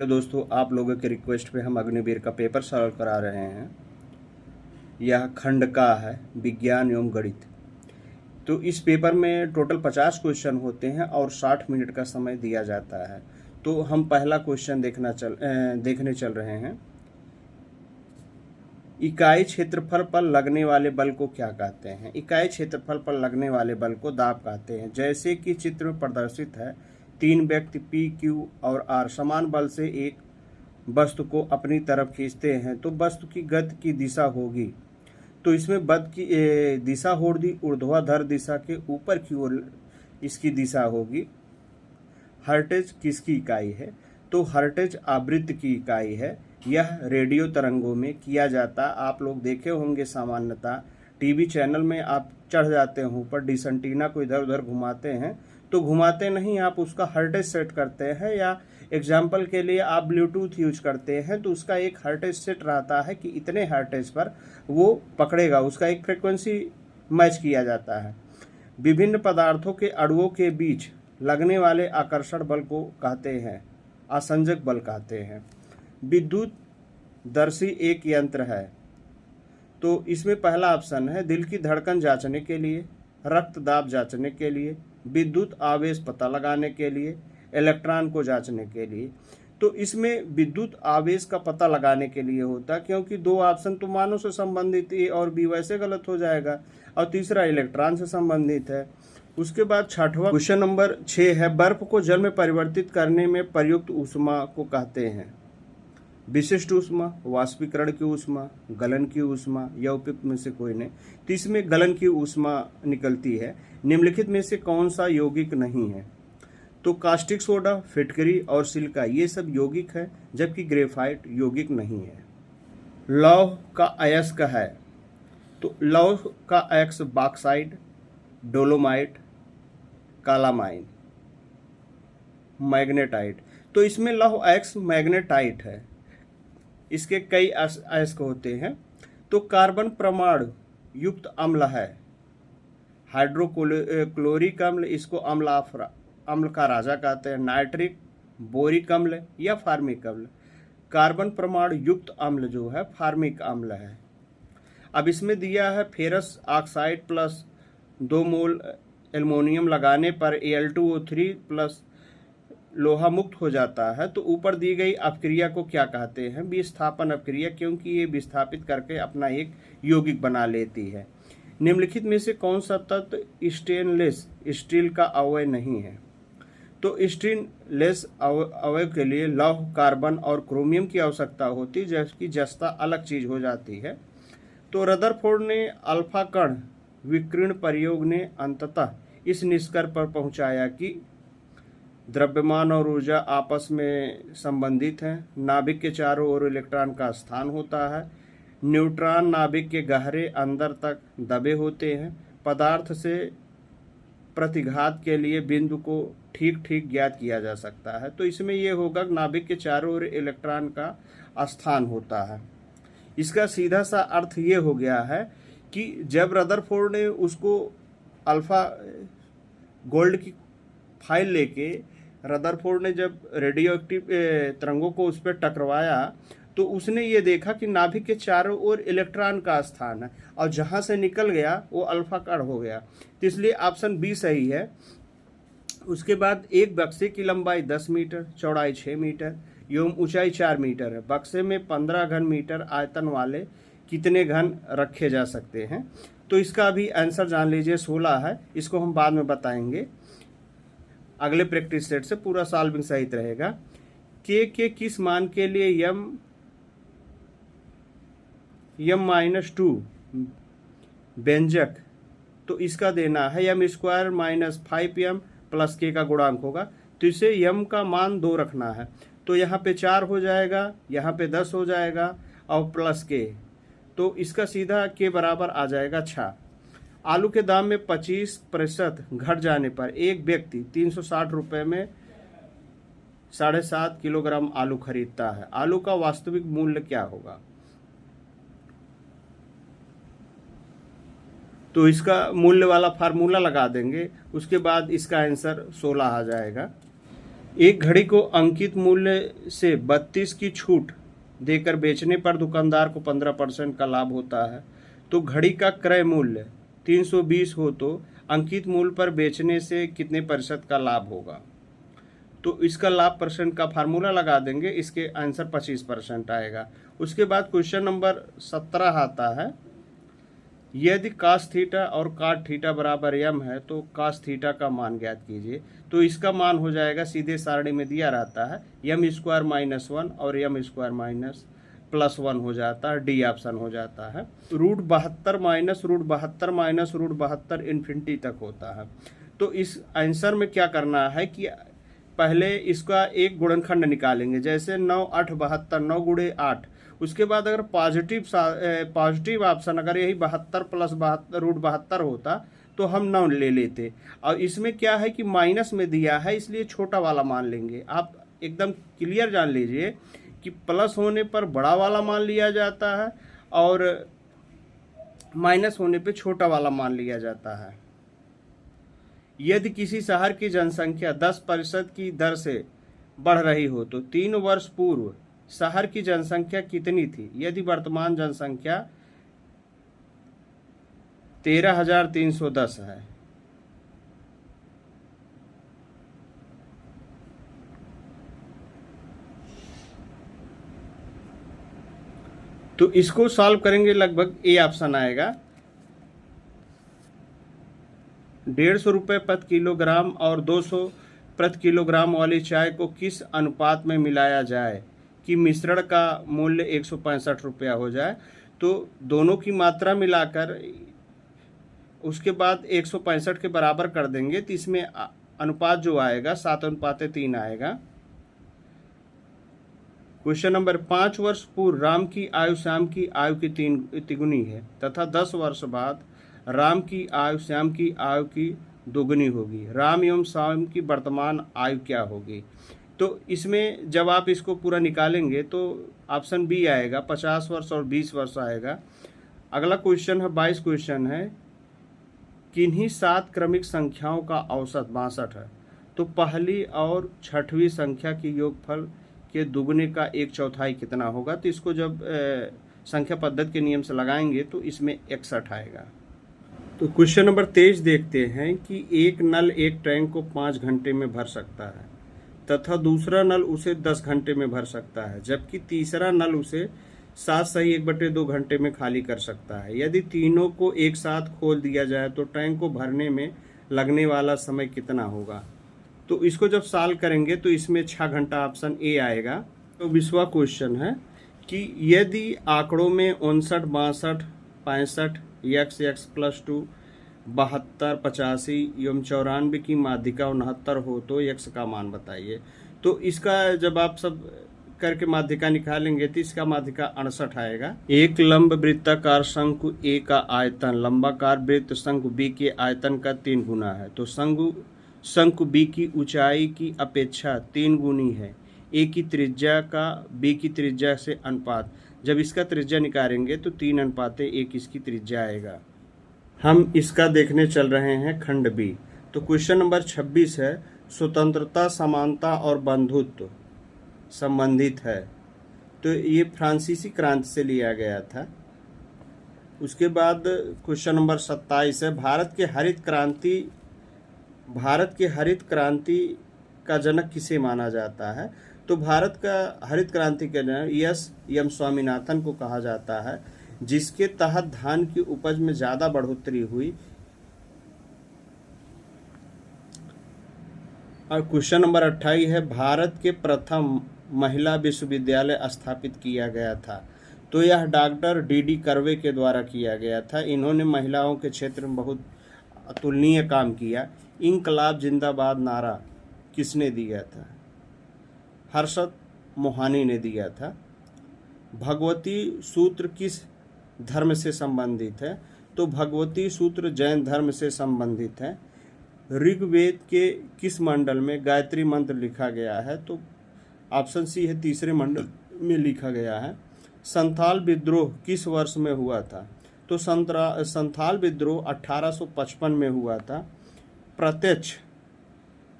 तो दोस्तों, आप लोगों के रिक्वेस्ट पे हम अग्निवीर का पेपर सॉल्व करा रहे हैं। यह खंड का है, विज्ञान एवं गणित। तो इस पेपर में टोटल 50 क्वेश्चन होते हैं और 60 मिनट का समय दिया जाता है। तो हम पहला क्वेश्चन देखने चल रहे हैं। इकाई क्षेत्रफल पर लगने वाले बल को क्या कहते हैं? इकाई क्षेत्रफल पर लगने वाले बल को दाब कहते हैं। जैसे कि चित्र में प्रदर्शित है, 3 व्यक्ति P, Q और R समान बल से एक वस्तु को अपनी तरफ खींचते हैं तो वस्तु की गति की दिशा होगी। तो इसमें बल की दिशा होगी ऊर्ध्वाधर दिशा के ऊपर की ओर इसकी दिशा होगी। हर्ट्ज किसकी इकाई है? तो हर्ट्ज आवृत्ति की इकाई है। यह रेडियो तरंगों में किया जाता। आप लोग देखे होंगे सामान्यतः टीवी चैनल में आप चढ़ जाते हैं ऊपर, डिश एंटीना को इधर उधर घुमाते हैं तो घुमाते नहीं, आप उसका हर्ट्ज सेट करते हैं, या एग्जाम्पल के लिए आप ब्लूटूथ यूज करते हैं तो उसका एक हर्ट्ज सेट रहता है कि इतने हर्ट्ज पर वो पकड़ेगा, उसका एक फ्रिक्वेंसी मैच किया जाता है। विभिन्न पदार्थों के अणुओं के बीच लगने वाले आकर्षण बल को कहते हैं आसंजक बल कहते हैं। विद्युत दर्शी एक यंत्र है। तो इसमें पहला ऑप्शन है दिल की धड़कन जांचने के लिए, रक्त दाब जांचने के लिए, विद्युत आवेश पता लगाने के लिए, इलेक्ट्रॉन को जांचने के लिए। तो इसमें विद्युत आवेश का पता लगाने के लिए होता, क्योंकि 2 ऑप्शन तो मानव से संबंधित है और बी वैसे गलत हो जाएगा, और तीसरा इलेक्ट्रॉन से संबंधित है। उसके बाद छठवां क्वेश्चन नंबर 6 है, बर्फ को जल में परिवर्तित करने में प्रयुक्त ऊष्मा को कहते हैं विशिष्ट ऊष्मा, वाष्पीकरण की ऊष्मा, गलन की ऊष्मा, या उपयुक्त में से कोई नहीं। तो इसमें गलन की ऊष्मा निकलती है। निम्नलिखित में से कौन सा यौगिक नहीं है? तो कास्टिक सोडा, फिटकरी और सिलिका ये सब यौगिक है, जबकि ग्रेफाइट यौगिक नहीं है। लौह का अयस्क है। तो लौह का अयस्क बॉक्साइट, डोलोमाइट, कालामाइन, मैग्नेटाइट। तो इसमें लौह अयस्क मैग्नेटाइट है। इसके कई अयस्क होते हैं। तो कार्बन परमाणु युक्त अम्ल है, हाइड्रोक्लोरिक अम्ल, इसको अम्ल का राजा कहते हैं। नाइट्रिक, बोरिक अम्ल या फार्मिक अम्ल। कार्बन परमाणु युक्त अम्ल जो है फार्मिक अम्ल है। अब इसमें दिया है फेरस ऑक्साइड प्लस 2 मोल एल्युमिनियम लगाने पर Al2O3 प्लस लोहा मुक्त हो जाता है। तो ऊपर दी गई अपक्रिया को क्या कहते हैं? विस्थापन अपक्रिया, क्योंकि ये विस्थापित करके अपना एक यौगिक बना लेती है। निम्नलिखित में से कौन सा तत्व स्टेनलेस स्टील का अवयव नहीं है? तो स्टेनलेस अवयव के लिए लौह, कार्बन और क्रोमियम की आवश्यकता होती है, जबकि जस्ता अलग चीज हो जाती है। तो रदरफोर्ड ने अल्फा कण विकिरण प्रयोग ने अंततः इस निष्कर्ष पर पहुंचाया कि द्रव्यमान और ऊर्जा आपस में संबंधित हैं। नाभिक के चारों ओर इलेक्ट्रॉन का स्थान होता है। न्यूट्रॉन नाभिक के गहरे अंदर तक दबे होते हैं। पदार्थ से प्रतिघात के लिए बिंदु को ठीक ठीक ज्ञात किया जा सकता है। तो इसमें यह होगा नाभिक के चारों ओर इलेक्ट्रॉन का स्थान होता है। इसका सीधा सा अर्थ ये हो गया है कि जब रदरफोर्ड ने उसको अल्फा गोल्ड की फाइल लेके रदरफोर्ड ने जब रेडियो एक्टिव तरंगों को उस पर टकराया तो उसने ये देखा कि नाभिक के चारों ओर इलेक्ट्रॉन का स्थान है और जहां से निकल गया वो अल्फा कण हो गया। तो इसलिए ऑप्शन बी सही है। उसके बाद एक बक्से की लंबाई 10 मीटर, चौड़ाई 6 मीटर एवं ऊंचाई 4 मीटर है। बक्से में 15 घन मीटर आयतन वाले कितने घन रखे जा सकते हैं? तो इसका भी आंसर जान लीजिए, 16 है। इसको हम बाद में बताएंगे अगले प्रैक्टिस सेट से, पूरा सॉल्विंग सहित रहेगा। के किस मान के लिए m-2 व्यंजक, तो इसका देना है m² - 5m प्लस k का गुणांक होगा। तो इसे m का मान 2 रखना है। तो यहाँ पे 4 हो जाएगा, यहाँ पे 10 हो जाएगा और प्लस k, तो इसका सीधा k बराबर आ जाएगा 6। आलू के दाम में 25% घट जाने पर एक व्यक्ति 360 रुपये में 7.5 किलोग्राम आलू खरीदता है। आलू का वास्तविक मूल्य क्या होगा? तो इसका मूल्य वाला फार्मूला लगा देंगे, उसके बाद इसका आंसर 16 आ जाएगा। एक घड़ी को अंकित मूल्य से 32 की छूट देकर बेचने पर दुकानदार को 15% का लाभ होता है। तो घड़ी का क्रय मूल्य 320 हो तो अंकित मूल्य पर बेचने से कितने प्रतिशत का लाभ होगा? तो इसका लाभ परसेंट का फार्मूला लगा देंगे, इसके आंसर 25% आएगा। उसके बाद क्वेश्चन नंबर 17 आता है, यदि कास थीटा और काट थीटा बराबर यम है तो कास थीटा का मान ज्ञात कीजिए। तो इसका मान हो जाएगा, सीधे सारणी में दिया रहता है, यम स्क्वायर माइनस 1 और यम स्क्वायर माइनस प्लस 1 हो जाता है, डी ऑप्शन हो जाता है। √72 माइनस √72 माइनस √72 इन्फिनिटी तक होता है। तो इस आंसर में क्या करना है कि पहले इसका एक गुणनखंड निकालेंगे, जैसे 9 8 72, 9 गुणे 8। उसके बाद अगर पॉजिटिव ऑप्शन अगर यही 72 प्लस √72 होता तो हम 9 ले लेते। और इसमें क्या है कि माइनस में दिया है, इसलिए छोटा वाला मान लेंगे। आप एकदम क्लियर जान लीजिए कि प्लस होने पर बड़ा वाला मान लिया जाता है और माइनस होने पे छोटा वाला मान लिया जाता है। यदि किसी शहर की जनसंख्या 10% की दर से बढ़ रही हो तो 3 वर्ष पूर्व शहर की जनसंख्या कितनी थी? यदि वर्तमान जनसंख्या 13,310 है, तो इसको सॉल्व करेंगे, लगभग ए ऑप्शन आएगा। 150 रुपये प्रति किलोग्राम और 200 प्रति किलोग्राम वाली चाय को किस अनुपात में मिलाया जाए कि मिश्रण का मूल्य 165 रुपया हो जाए? तो दोनों की मात्रा मिलाकर उसके बाद 165 के बराबर कर देंगे, तो इसमें अनुपात जो आएगा 7:3 आएगा। क्वेश्चन नंबर 5 वर्ष पूर्व राम की आयु श्याम की आयु की 3 तिगुनी है तथा 10 वर्ष बाद राम की आयु श्याम की आयु की दोगुनी होगी। राम एवं श्याम की वर्तमान आयु क्या होगी? तो इसमें जब आप इसको पूरा निकालेंगे तो ऑप्शन बी आएगा, 50 वर्ष और 20 वर्ष आएगा। अगला क्वेश्चन है, 22 क्वेश्चन है, किन्हीं 7 क्रमिक संख्याओं का औसत 62 है तो पहली और छठवीं संख्या की योगफल के दुगने का 1/4 कितना होगा? तो इसको जब संख्या पद्धति के नियम से लगाएंगे तो इसमें 61 आएगा। तो क्वेश्चन नंबर 23 देखते हैं कि एक नल एक टैंक को 5 घंटे में भर सकता है तथा दूसरा नल उसे 10 घंटे में भर सकता है, जबकि तीसरा नल उसे 7/1/2 घंटे में खाली कर सकता है। यदि तीनों को एक साथ खोल दिया जाए तो टैंक को भरने में लगने वाला समय कितना होगा? तो इसको जब सॉल्व करेंगे तो इसमें 6 घंटा ऑप्शन ए आएगा। तो 20वां क्वेश्चन है कि यदि आंकड़ों में 59, 62, 65, x +2, 72, 85 एवं 94 की माध्यिका 69 हो तो x का मान बताइए। तो इसका जब आप सब करके माध्यिका निकालेंगे तो इसका माध्यिका 68 आएगा। एक लंब वृत्ताकार शंकु ए का आयतन लंबाकार वृत्त शंकु बी के आयतन का 3 गुना है, तो शंकु बी की ऊंचाई की अपेक्षा 3 गुनी है। ए की त्रिज्या का बी की त्रिज्या से अनुपात, जब इसका त्रिज्या निकालेंगे तो 3:1 इसकी त्रिज्या आएगा। हम इसका देखने चल रहे हैं खंड बी। तो क्वेश्चन नंबर 26 है, स्वतंत्रता, समानता और बंधुत्व संबंधित है। तो ये फ्रांसीसी क्रांति से लिया गया था। उसके बाद क्वेश्चन नंबर 27 है, भारत के हरित क्रांति का जनक किसे माना जाता है? तो भारत का हरित क्रांति के जनक एम स्वामीनाथन को कहा जाता है, जिसके तहत धान की उपज में ज़्यादा बढ़ोतरी हुई। और क्वेश्चन नंबर 28 है, भारत के प्रथम महिला विश्वविद्यालय स्थापित किया गया था। तो यह डॉक्टर डी कर्वे के द्वारा किया गया था। इन्होंने महिलाओं के क्षेत्र में बहुत अतुलनीय काम किया। इंकलाब जिंदाबाद नारा किसने दिया था? हर्षद मोहानी ने दिया था। भगवती सूत्र किस धर्म से संबंधित है? तो भगवती सूत्र जैन धर्म से संबंधित है। ऋग्वेद के किस मंडल में गायत्री मंत्र लिखा गया है? तो ऑप्शन सी है, तीसरे मंडल में लिखा गया है। संथाल विद्रोह किस वर्ष में हुआ था? तो संथाल विद्रोह 1855 में हुआ था। प्रत्यक्ष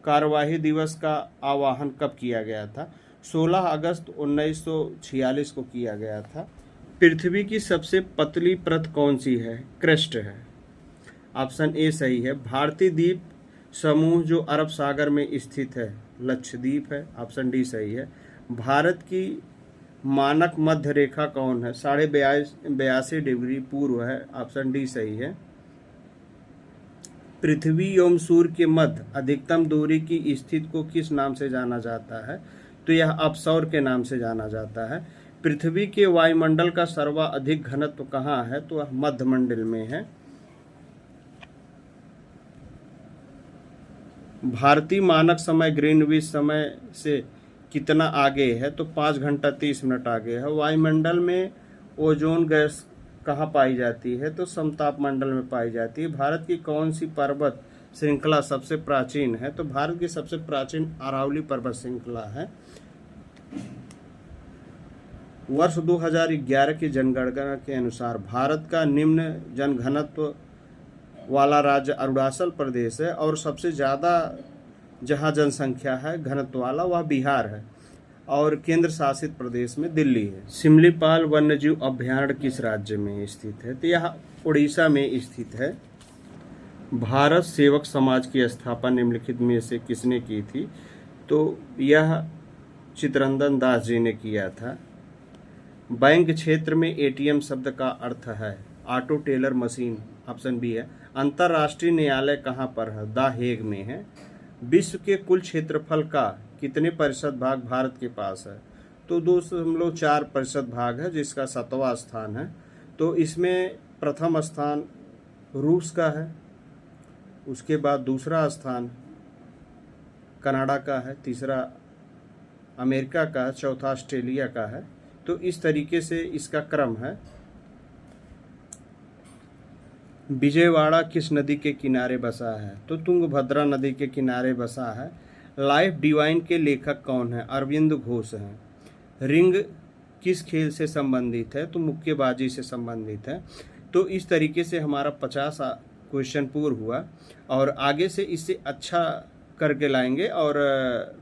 कार्यवाही दिवस का आह्वान कब किया गया था? 16 अगस्त 1946 को किया गया था। पृथ्वी की सबसे पतली परत कौन सी है? क्रस्ट है। ऑप्शन ए सही है। भारतीय द्वीप समूह जो अरब सागर में स्थित है, लक्षद्वीप है। ऑप्शन डी सही है। भारत की मानक मध्य रेखा कौन है? 82.82 डिग्री पूर्व है। ऑप्शन डी सही है। पृथ्वी एवं सूर्य के मध्य अधिकतम दूरी की स्थिति को किस नाम से जाना जाता है? तो यह अपसौर के नाम से जाना जाता है। पृथ्वी के वायुमंडल का सर्वाधिक घनत्व कहाँ है? तो वह मध्यमंडल में है। भारतीय मानक समय ग्रीनविच समय से कितना आगे है? तो 5 घंटा 30 मिनट आगे है। वायुमंडल में ओजोन गैस कहाँ पाई जाती है? तो समताप मंडल में पाई जाती है। भारत की कौन सी पर्वत श्रृंखला सबसे प्राचीन है? तो भारत की सबसे प्राचीन अरावली पर्वत श्रृंखला है। वर्ष 2011 की जनगणना के अनुसार भारत का निम्न जनघनत्व वाला राज्य अरुणाचल प्रदेश है और सबसे ज़्यादा जहाँ जनसंख्या है घनत्व वाला वह बिहार है और केंद्र शासित प्रदेश में दिल्ली है। सिमलीपाल वन्यजीव अभयारण्य किस राज्य में स्थित है? तो यह उड़ीसा में स्थित है। भारत सेवक समाज की स्थापना निम्नलिखित में से किसने की थी? तो यह चित्तरंजन दास जी ने किया था। बैंक क्षेत्र में एटीएम शब्द का अर्थ है auto teller machine. Option B है। अंतर्राष्ट्रीय न्यायालय कहाँ पर है? द हेग में है। विश्व के कुल क्षेत्रफल का कितने प्रतिशत भाग भारत के पास है? तो 2.4% भाग है, जिसका 7वां स्थान है। तो इसमें प्रथम स्थान रूस का है, उसके बाद दूसरा स्थान कनाडा का है, तीसरा अमेरिका का है, चौथा ऑस्ट्रेलिया का है। तो इस तरीके से इसका क्रम है। विजयवाड़ा किस नदी के किनारे बसा है? तो तुंगभद्रा नदी के किनारे बसा है। लाइफ डिवाइन के लेखक कौन है? अरविंद घोष हैं। रिंग किस खेल से संबंधित है? तो मुक्केबाजी से संबंधित है। तो इस तरीके से हमारा 50 क्वेश्चन पूर्ण हुआ और आगे से इससे अच्छा करके लाएंगे और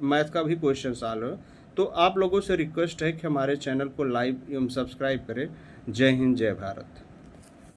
मैथ का भी क्वेश्चन सॉल्व हो। तो आप लोगों से रिक्वेस्ट है कि हमारे चैनल को लाइक एवं सब्सक्राइब करें। जय हिंद, जय भारत।